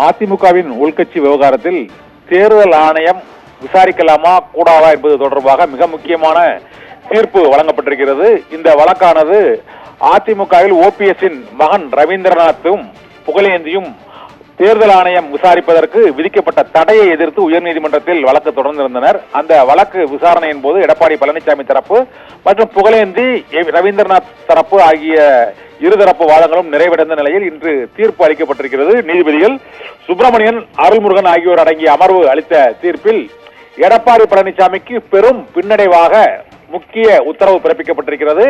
அதிமுகவின் உள்கட்சி விவகாரத்தில் தேர்தல் ஆணையம் விசாரிக்கலாமா கூடாதா என்பது தொடர்பாக மிக முக்கியமான தீர்ப்பு வழங்கப்பட்டிருக்கிறது. இந்த வழக்கானது அதிமுகவில் ஓபிஎஸ்ஸின் மகன் ரவீந்திரநாத்தும் புகழேந்தியும் தேர்தல் ஆணையம் விசாரிப்பதற்கு விதிக்கப்பட்ட தடையை எதிர்த்து உயர்நீதிமன்றத்தில் வழக்கு தொடர்ந்திருந்தனர். அந்த வழக்கு விசாரணையின் போது எடப்பாடி பழனிசாமி தரப்பு மற்றும் புகழேந்தி ரவீந்திரநாத் தரப்பு ஆகிய இருதரப்பு வாதங்களும் நிறைவடைந்த நிலையில் இன்று தீர்ப்பு அளிக்கப்பட்டிருக்கிறது. நீதிபதிகள் சுப்பிரமணியன், அருள்முருகன் ஆகியோர் அடங்கிய அமர்வு அளித்த தீர்ப்பில் எடப்பாடி பழனிசாமிக்கு பெரும் பின்னடைவாக முக்கிய உத்தரவு பிறப்பிக்கப்பட்டிருக்கிறது.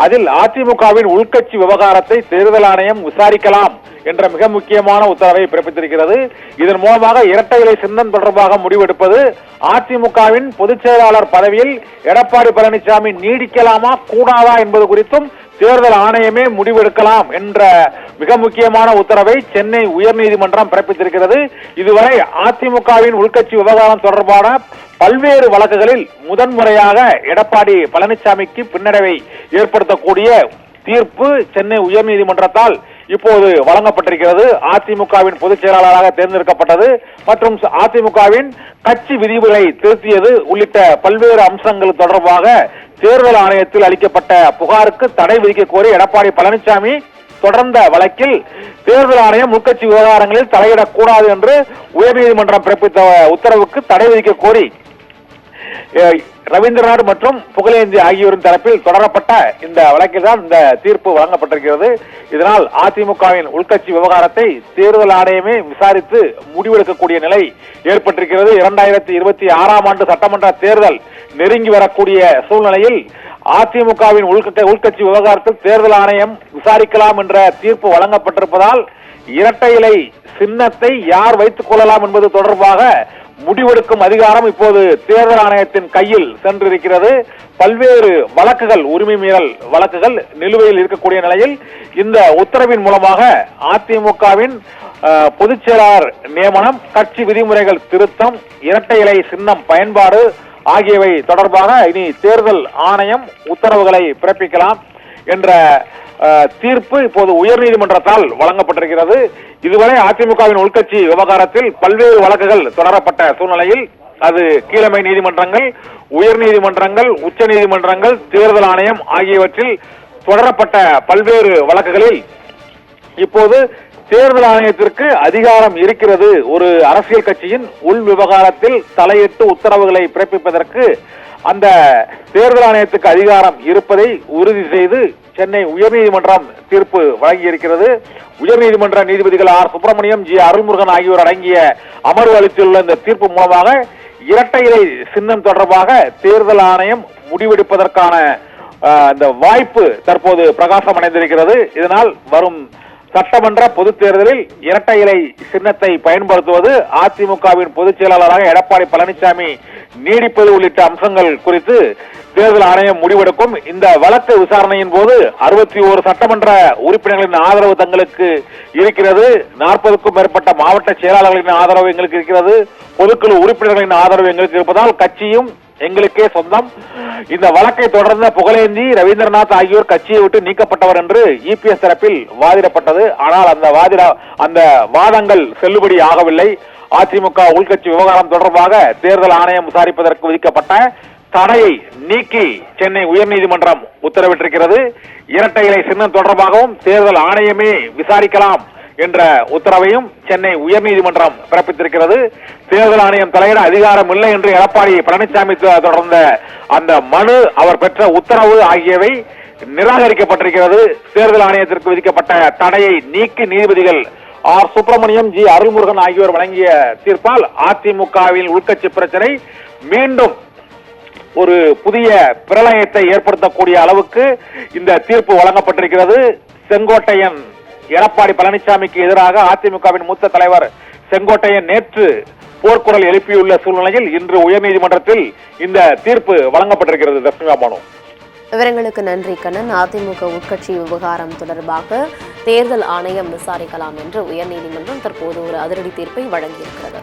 அதில் அதிமுகவின் உள்கட்சி விவகாரத்தை தேர்தல் ஆணையம் விசாரிக்கலாம் என்ற மிக முக்கியமான உத்தரவை பிறப்பித்திருக்கிறது. இதன் மூலமாக இரட்டை இலை சின்னம் தொடர்பாக முடிவெடுப்பது, அதிமுகவின் பொதுச் செயலாளர் பதவியில் எடப்பாடி பழனிசாமி நீடிக்கலாமா கூடாதா என்பது குறித்தும் தேர்தல் ஆணையமே முடிவெடுக்கலாம் என்ற மிக முக்கியமான உத்தரவை சென்னை உயர்நீதிமன்றம் பிறப்பித்திருக்கிறது. இதுவரை அதிமுகவின் உள்கட்சி விவகாரம் தொடர்பான பல்வேறு வழக்குகளில் முதன்முறையாக எடப்பாடி பழனிசாமிக்கு பின்னடைவை ஏற்படுத்தக்கூடிய தீர்ப்பு சென்னை உயர்நீதிமன்றத்தால் இப்போது வழங்கப்பட்டிருக்கிறது. அதிமுகவின் பொதுச் செயலாளராக தேர்ந்தெடுக்கப்பட்டது மற்றும் அதிமுகவின் கட்சி விதிகளை திருத்தியது உள்ளிட்ட பல்வேறு அம்சங்கள் தொடர்பாக தேர்தல் ஆணையத்தில் அளிக்கப்பட்ட புகாருக்கு தடை விதிக்க கோரி எடப்பாடி பழனிசாமி தொடர்ந்த வழக்கில் தேர்தல் ஆணையம் உள்கட்சி விவகாரங்களில் தலையிடக்கூடாது என்று உயர்நீதிமன்றம் பிறப்பித்த உத்தரவுக்கு தடை விதிக்க கோரி ரவீந்திரநாத் மற்றும் புகழேந்தி ஆகியோரின் தரப்பில் தொடரப்பட்ட இந்த வழக்கில் தான் இந்த தீர்ப்பு வழங்கப்பட்டிருக்கிறது. இதனால் அதிமுகவின் உள்கட்சி விவகாரத்தை தேர்தல் ஆணையமே விசாரித்து முடிவெடுக்கக்கூடிய நிலை ஏற்பட்டிருக்கிறது. 2026ஆம் ஆண்டு சட்டமன்ற தேர்தல் நெருங்கி வரக்கூடிய சூழ்நிலையில் அதிமுகவின் உள்கட்சி விவகாரத்தில் தேர்தல் ஆணையம் விசாரிக்கலாம் என்ற தீர்ப்பு வழங்கப்பட்டிருப்பதால் இரட்டை இலை சின்னத்தை யார் வைத்துக் கொள்ளலாம் என்பது தொடர்பாக முடிவெடுக்கும் அதிகாரம் இப்போது தேர்தல் ஆணையத்தின் கையில் சென்றிருக்கிறது. பல்வேறு வழக்குகள், உரிமை மீறல் வழக்குகள் நிலுவையில் இருக்கக்கூடிய நிலையில் இந்த உத்தரவின் மூலமாக அதிமுகவின் பொதுச் செயலாளர் நியமனம், கட்சி விதிமுறைகள் திருத்தம், இரட்டை இலை சின்னம் பயன்பாடு ஆகியவை தொடர்பாக இனி தேர்தல் ஆணையம் உத்தரவுகளை பிறப்பிக்கலாம் என்ற தீர்ப்பு இப்போது உயர்நீதிமன்றத்தால் வழங்கப்பட்டிருக்கிறது. இதுவரை அதிமுகவின் உள்கட்சி விவகாரத்தில் பல்வேறு வழக்குகள் தொடரப்பட்ட சூழ்நிலையில் அது கீழமை நீதிமன்றங்கள், உயர்நீதிமன்றங்கள், உச்ச நீதிமன்றங்கள், தேர்தல் ஆணையம் ஆகியவற்றில் தொடரப்பட்ட பல்வேறு வழக்குகளில் இப்போது தேர்தல் ஆணையத்திற்கு அதிகாரம் இருக்கிறது. ஒரு அரசியல் கட்சியின் உள் விவகாரத்தில் தலையிட்டு உத்தரவுகளை பிறப்பிப்பதற்கு அந்த தேர்தல் ஆணையத்துக்கு அதிகாரம் இருப்பதை உறுதி செய்து சென்னை உயர்நீதிமன்றம் தீர்ப்பு வழங்கியிருக்கிறது. உயர்நீதிமன்ற நீதிபதிகள் ஆர் சுப்பிரமணியம், ஜி அருள்முருகன் ஆகியோர் அடங்கிய அமர்வு அளித்துள்ள இந்த தீர்ப்பு மூலமாக இரட்டை இலை சின்னம் தொடர்பாக தேர்தல் ஆணையம் முடிவெடுப்பதற்கான இந்த வாய்ப்பு தற்போது பிரகாசம் அடைந்திருக்கிறது. இதனால் வரும் சட்டமன்ற பொதுத் தேர்தலில் இரட்டை இலை சின்னத்தை பயன்படுத்துவது, அதிமுகவின் பொதுச் செயலாளராக எடப்பாடி பழனிசாமி நீடிப்பது உள்ளிட்ட அம்சங்கள் குறித்து தேர்தல் ஆணையம் முடிவெடுக்கும். இந்த வழக்கு விசாரணையின் போது 61 சட்டமன்ற உறுப்பினர்களின் ஆதரவு தங்களுக்கு இருக்கிறது. 40க்கும் மேற்பட்ட மாவட்ட செயலாளர்களின் ஆதரவு எங்களுக்கு இருக்கிறது. பொதுக்குழு உறுப்பினர்களின் ஆதரவு எங்களுக்கு இருப்பதால் கட்சியும் எங்களுக்கே சொந்தம். இந்த வழக்கை தொடர்ந்த புகழேந்தி, ரவீந்திரநாத் ஆகியோர் கட்சியை விட்டு நீக்கப்பட்டவர் என்று இபிஎஸ் தரப்பில் வாதிடப்பட்டது. ஆனால் அந்த வாதங்கள் செல்லுபடி ஆகவில்லை. அதிமுக உள்கட்சி விவகாரம் தொடர்பாக தேர்தல் ஆணையம் விசாரிப்பதற்கு விதிக்கப்பட்ட தடையை நீக்கி சென்னை உயர்நீதிமன்றம் உத்தரவிட்டிருக்கிறது. இரட்டை இலை சின்னம் தொடர்பாகவும் தேர்தல் ஆணையமே விசாரிக்கலாம் என்ற உத்தரவையும் சென்னை உயர்நீதிமன்றம் பிறப்பித்திருக்கிறது. தேர்தல் ஆணையம் தலையிட அதிகாரம் இல்லை என்று எடப்பாடி பழனிசாமி தொடர்ந்த அந்த மனு, அவர் பெற்ற உத்தரவு ஆகியவை நிராகரிக்கப்பட்டிருக்கிறது. தேர்தல் ஆணையத்திற்கு விதிக்கப்பட்ட தடையை நீக்கி நீதிபதிகள் ஆர் சுப்பிரமணியம், ஜி அருள்முருகன் ஆகியோர் வழங்கிய தீர்ப்பால் அதிமுகவின் உள்கட்சி பிரச்சனை மீண்டும் ஒரு புதிய பிரளயத்தை ஏற்படுத்தக்கூடிய அளவுக்கு இந்த தீர்ப்பு வழங்கப்பட்டிருக்கிறது. செங்கோட்டையன் எடப்பாடி பழனிசாமிக்கு எதிராக அதிமுகவின் மூத்த தலைவர் செங்கோட்டையன் நேற்று போர்க்குரல் எழுப்பியுள்ள சூழ்நிலையில் இன்று உயர்நீதிமன்றத்தில் இந்த தீர்ப்பு வழங்கப்பட்டிருக்கிறது. தர்ஷிகா, விவரங்களுக்கு நன்றி கண்ணன். அதிமுக உட்கட்சி விவகாரம் தொடர்பாக தேர்தல் ஆணையம் விசாரிக்கலாம் என்று உயர்நீதிமன்றம் தற்போது ஒரு அதிரடி தீர்ப்பை வழங்கியிருக்கிறது.